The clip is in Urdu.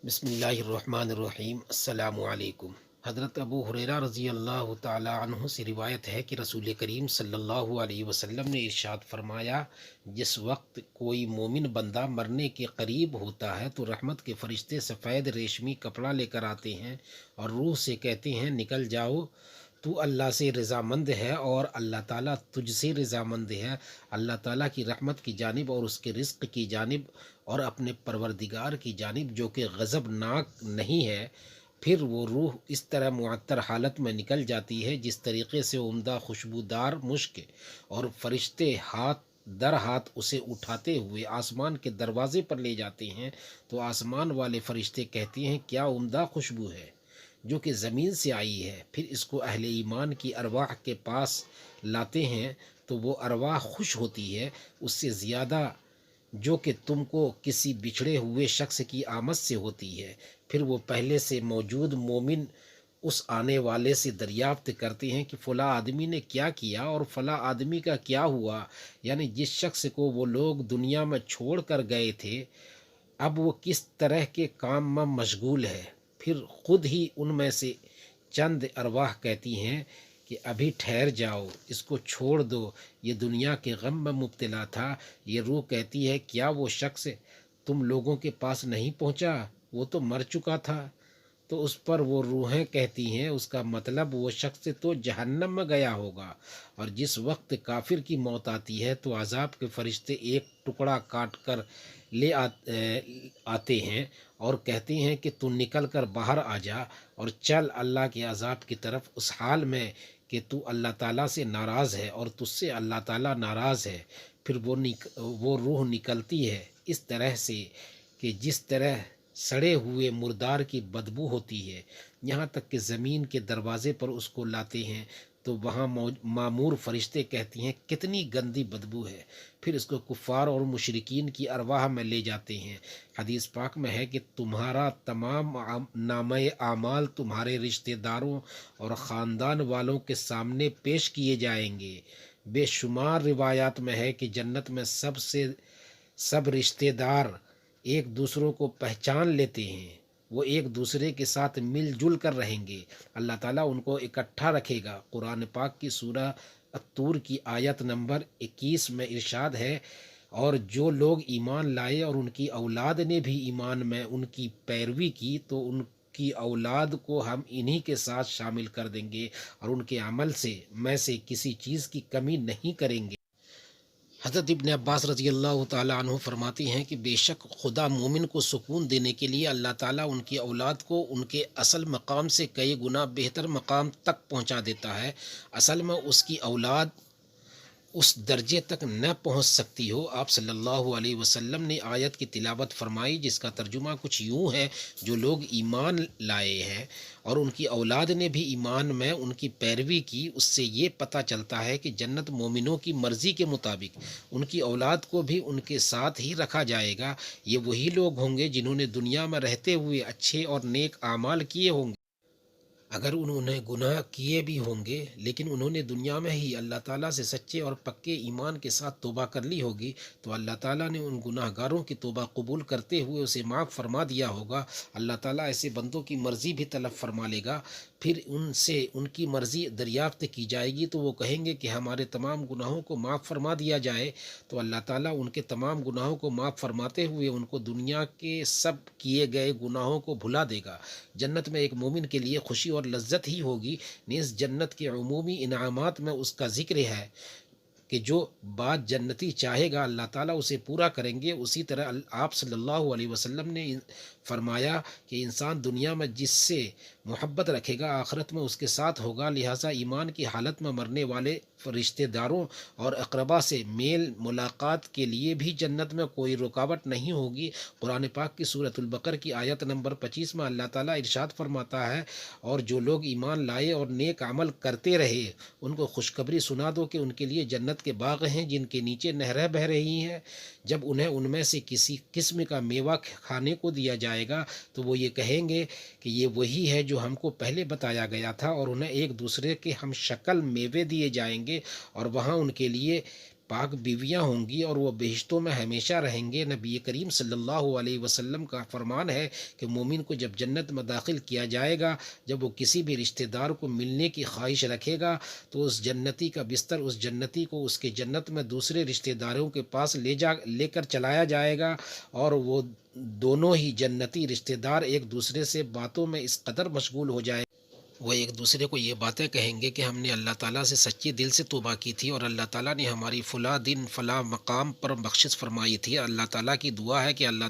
بسم اللہ الرحمن الرحیم۔ السلام علیکم۔ حضرت ابو ہریرہ رضی اللہ تعالی عنہ سے روایت ہے کہ رسول کریم صلی اللہ علیہ وسلم نے ارشاد فرمایا، جس وقت کوئی مومن بندہ مرنے کے قریب ہوتا ہے تو رحمت کے فرشتے سفید ریشمی کپڑا لے کر آتے ہیں اور روح سے کہتے ہیں نکل جاؤ، تو اللہ سے رضامند ہے اور اللہ تعالیٰ تجھ سے رضامند ہے، اللہ تعالیٰ کی رحمت کی جانب اور اس کے رزق کی جانب اور اپنے پروردگار کی جانب جو کہ غضب ناک نہیں ہے۔ پھر وہ روح اس طرح معطر حالت میں نکل جاتی ہے جس طریقے سے عمدہ خوشبودار مشک، اور فرشتے ہاتھ در ہاتھ اسے اٹھاتے ہوئے آسمان کے دروازے پر لے جاتے ہیں، تو آسمان والے فرشتے کہتے ہیں کیا عمدہ خوشبو ہے جو کہ زمین سے آئی ہے۔ پھر اس کو اہل ایمان کی ارواح کے پاس لاتے ہیں تو وہ ارواح خوش ہوتی ہے اس سے زیادہ جو کہ تم کو کسی بچھڑے ہوئے شخص کی آمد سے ہوتی ہے۔ پھر وہ پہلے سے موجود مومن اس آنے والے سے دریافت کرتے ہیں کہ فلاں آدمی نے کیا کیا اور فلاں آدمی کا کیا ہوا، یعنی جس شخص کو وہ لوگ دنیا میں چھوڑ کر گئے تھے اب وہ کس طرح کے کام میں مشغول ہے۔ پھر خود ہی ان میں سے چند ارواح کہتی ہیں کہ ابھی ٹھہر جاؤ، اس کو چھوڑ دو، یہ دنیا کے غم میں مبتلا تھا۔ یہ روح کہتی ہے کیا وہ شخص تم لوگوں کے پاس نہیں پہنچا، وہ تو مر چکا تھا۔ تو اس پر وہ روحیں کہتی ہیں اس کا مطلب وہ شخص تو جہنم میں گیا ہوگا۔ اور جس وقت کافر کی موت آتی ہے تو عذاب کے فرشتے ایک ٹکڑا کاٹ کر لے آتے ہیں اور کہتے ہیں کہ تو نکل کر باہر آ جا اور چل اللہ کے عذاب کی طرف، اس حال میں کہ تو اللہ تعالیٰ سے ناراض ہے اور تجھ سے اللہ تعالیٰ ناراض ہے۔ پھر وہ روح نکلتی ہے اس طرح سے کہ جس طرح سڑے ہوئے مردار کی بدبو ہوتی ہے، یہاں تک کہ زمین کے دروازے پر اس کو لاتے ہیں تو وہاں معمور فرشتے کہتی ہیں کتنی گندی بدبو ہے۔ پھر اس کو کفار اور مشرکین کی ارواح میں لے جاتے ہیں۔ حدیث پاک میں ہے کہ تمہارا تمام نامہ اعمال تمہارے رشتہ داروں اور خاندان والوں کے سامنے پیش کیے جائیں گے۔ بے شمار روایات میں ہے کہ جنت میں سب رشتہ دار ایک دوسروں کو پہچان لیتے ہیں، وہ ایک دوسرے کے ساتھ مل جل کر رہیں گے، اللہ تعالیٰ ان کو اکٹھا رکھے گا۔ قرآن پاک کی سورہ الطور کی آیت نمبر 21 میں ارشاد ہے، اور جو لوگ ایمان لائے اور ان کی اولاد نے بھی ایمان میں ان کی پیروی کی تو ان کی اولاد کو ہم انہی کے ساتھ شامل کر دیں گے اور ان کے عمل میں سے کسی چیز کی کمی نہیں کریں گے۔ حضرت ابن عباس رضی اللہ تعالیٰ عنہ فرماتے ہیں کہ بے شک خدا مومن کو سکون دینے کے لیے اللہ تعالیٰ ان کی اولاد کو ان کے اصل مقام سے کئی گنا بہتر مقام تک پہنچا دیتا ہے۔ اصل میں اس کی اولاد اس درجے تک نہ پہنچ سکتی ہو۔ آپ صلی اللہ علیہ وسلم نے آیت کی تلاوت فرمائی جس کا ترجمہ کچھ یوں ہے، جو لوگ ایمان لائے ہیں اور ان کی اولاد نے بھی ایمان میں ان کی پیروی کی، اس سے یہ پتہ چلتا ہے کہ جنت مومنوں کی مرضی کے مطابق ان کی اولاد کو بھی ان کے ساتھ ہی رکھا جائے گا۔ یہ وہی لوگ ہوں گے جنہوں نے دنیا میں رہتے ہوئے اچھے اور نیک اعمال کیے ہوں گے، اگر انہوں نے گناہ کیے بھی ہوں گے لیکن انہوں نے دنیا میں ہی اللہ تعالیٰ سے سچے اور پکے ایمان کے ساتھ توبہ کر لی ہوگی تو اللہ تعالیٰ نے ان گناہ گاروں کی توبہ قبول کرتے ہوئے اسے معاف فرما دیا ہوگا۔ اللہ تعالیٰ ایسے بندوں کی مرضی بھی طلب فرما لے گا، پھر ان سے ان کی مرضی دریافت کی جائے گی تو وہ کہیں گے کہ ہمارے تمام گناہوں کو معاف فرما دیا جائے، تو اللہ تعالیٰ ان کے تمام گناہوں کو معاف فرماتے ہوئے ان کو دنیا کے سب کیے گئے گناہوں کو بھلا دے گا۔ جنت میں ایک مومن کے لیے خوشی اور لذت ہی ہوگی، نیز جنت کے عمومی انعامات میں اس کا ذکر ہے کہ جو بات جنتی چاہے گا اللہ تعالیٰ اسے پورا کریں گے۔ اسی طرح آپ صلی اللہ علیہ وسلم نے فرمایا کہ انسان دنیا میں جس سے محبت رکھے گا آخرت میں اس کے ساتھ ہوگا، لہٰذا ایمان کی حالت میں مرنے والے رشتہ داروں اور اقربا سے میل ملاقات کے لیے بھی جنت میں کوئی رکاوٹ نہیں ہوگی۔ قرآن پاک کی سورۃ البقرہ کی آیت نمبر 25 میں اللہ تعالیٰ ارشاد فرماتا ہے، اور جو لوگ ایمان لائے اور نیک عمل کرتے رہے ان کو خوشخبری سنا دو کہ ان کے لیے جنت کے باغ ہیں جن کے نیچے نہریں بہہ رہی ہیں، جب انہیں ان میں سے کسی قسم کا میوہ کھانے کو دیا جائے گا تو وہ یہ کہیں گے کہ یہ وہی ہے جو ہم کو پہلے بتایا گیا تھا، اور انہیں ایک دوسرے کے ہم شکل میوے دیے جائیں گے اور وہاں ان کے لیے پاک بیویاں ہوں گی اور وہ بہشتوں میں ہمیشہ رہیں گے۔ نبی کریم صلی اللہ علیہ وسلم کا فرمان ہے کہ مومن کو جب جنت میں داخل کیا جائے گا، جب وہ کسی بھی رشتہ دار کو ملنے کی خواہش رکھے گا تو اس جنتی کا بستر اس جنتی کو اس کے جنت میں دوسرے رشتہ داروں کے پاس لے کر چلایا جائے گا، اور وہ دونوں ہی جنتی رشتہ دار ایک دوسرے سے باتوں میں اس قدر مشغول ہو جائے، وہ ایک دوسرے کو یہ باتیں کہیں گے کہ ہم نے اللہ تعالیٰ سے سچے دل سے توبہ کی تھی اور اللہ تعالیٰ نے ہماری فلاں دن فلاں مقام پر بخشش فرمائی تھی۔ اللہ تعالیٰ کی دعا ہے کہ اللہ